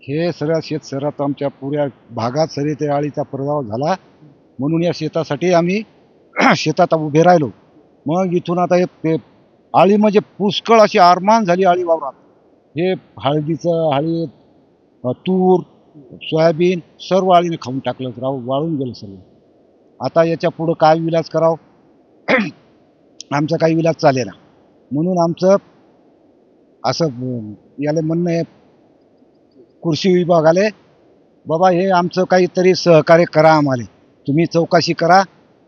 हे सगळ्या शेतशहरात आमच्या पुऱ्या भागात सरी अळीचा प्रादुर्भाव झाला. म्हणून या शेतासाठी आम्ही शेतात उभे राहिलो. मग इथून आता हे अळी म्हणजे पुष्कळ अशी आरमान झाली अळी वावरात. हे हळद, तूर, सोयाबीन सर्व अळीने खाऊन टाकलं, वाळून गेलं सगळं. आता याच्या पुढं काय विलाज करावं आमचा काही विलाज चालेना. म्हणून आमचं असं याला म्हणणं आहे कृषी विभागाले, बाबा हे आमचं काहीतरी सहकार्य करा, आम्हाला तुम्ही चौकशी करा,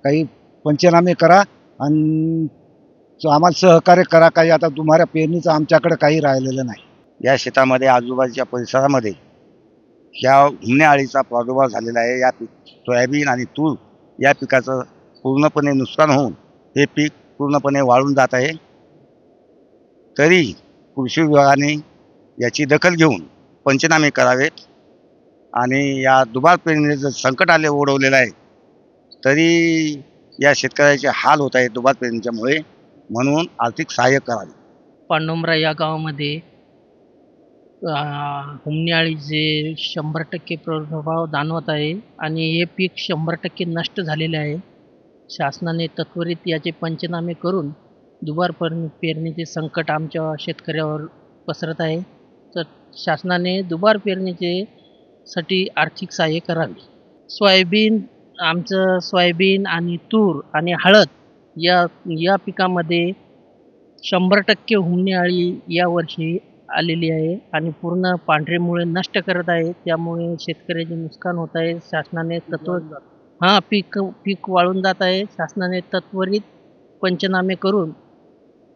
काही पंचनामे करा आणि आम्हाला सहकार्य करा. काही आता तुम्हाला पेरणीचं आमच्याकडे काही राहिलेलं नाही. या शेतामध्ये आजूबाजूच्या परिसरामध्ये ह्या हुमण्या अळीचा प्रादुर्भाव झालेला आहे. या सोयाबीन आणि तूर या पिकाचं पूर्णपणे नुकसान होऊन हे पीक पूर्णपणे वाळून जात आहे. तरी कृषी विभागाने याची दखल घेऊन पंचनामे करावेत आणि या दुबार पेरणीचे जर संकट ओढवलेलं आहे, तरी या शेतकऱ्याचे हाल होत आहेत दुबार पेरणीच्यामुळे. म्हणून आर्थिक सहाय्य करावे. पांडुमरा या गावामध्ये हुमणी अळीचे 100% प्रादुर्भाव जाणवत आहे आणि हे पीक 100% नष्ट झालेले आहे. शासनाने त्वरित याचे पंचनामे करून दुबार पेरणीचे संकट आमच्या शेतकऱ्यावर पसरत आहे. तर शासनाने दुबार पेरणीसाठी आर्थिक सहाय्य करावे. सोयाबीन आणि तूर आणि हळद या पिकामध्ये 100% हुमणी अळी यावर्षी आलेली आहे आणि पूर्ण पांढरे मुळे नष्ट करत आहे. त्यामुळे शेतकऱ्याचे नुकसान होत आहे. शासनाने पीक वाळून जात आहे. शासनाने त्वरित पंचनामे करून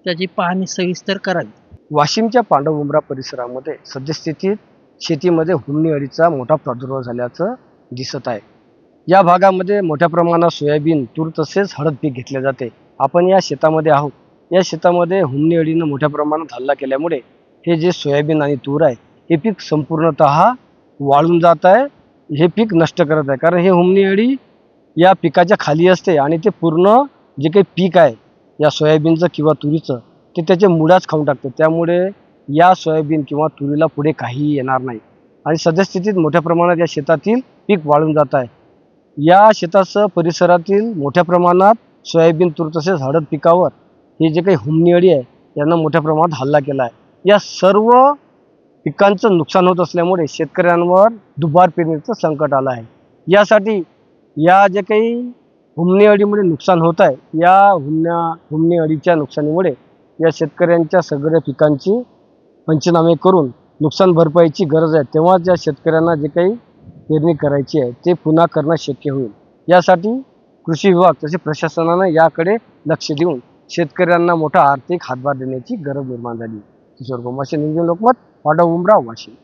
त्याची पाहणी सविस्तर करावी. वाशिमच्या पांडवउमरा परिसरामध्ये सद्यस्थितीत शेतीमध्ये हुमणी अळीचा मोठा प्रादुर्भाव झाल्याचं दिसत आहे. या भागामध्ये मोठ्या प्रमाणात सोयाबीन, तूर तसेच हळद पीक घेतले जाते. आपण या शेतामध्ये आहोत. या शेतामध्ये हुमणी अळीनं मोठ्या प्रमाणात हल्ला केल्यामुळे हे जे सोयाबीन आणि तूर आहे हे पीक संपूर्णतः वाळून जात आहे. हे पीक नष्ट करत आहे. कारण हे हुमणी अळी या पिकाच्या खाली असते आणि ते पूर्ण जे काही पीक आहे या सोयाबीनचं किंवा तुरीचं ते त्याचे मुळाच खाऊन टाकते. त्यामुळे या सोयाबीन किंवा तुरीला पुढे काहीही येणार नाही आणि सद्यस्थितीत मोठ्या प्रमाणात या शेतातील पीक वाळून जात आहे. या शेतासह परिसरातील मोठ्या प्रमाणात सोयाबीन, तूर तसेच हळद पिकावर हे जे काही हुमणी अळी आहे यांना मोठ्या प्रमाणात हल्ला केला आहे. या सर्व पिकांचं नुकसान होत असल्यामुळे शेतकऱ्यांवर दुबार पेरणीचं संकट आलं आहे. यासाठी या जे काही हुमणी अळीमुळे नुकसान होत आहे या हुमणी अळीच्या नुकसानीमुळे या शेतकऱ्यांच्या सगळ्या पिकांची पंचनामे करून नुकसान भरपाईची गरज आहे. तेव्हाच या शेतकऱ्यांना जे काही पेरणी करायची आहे ते पुन्हा करणं शक्य होईल. यासाठी कृषी विभाग तसे प्रशासनानं याकडे लक्ष देऊन शेतकऱ्यांना मोठा आर्थिक हातभार देण्याची गरज निर्माण झाली. किशोर गोमाशे, लोकमत, पांडवउमरा, वाशिम.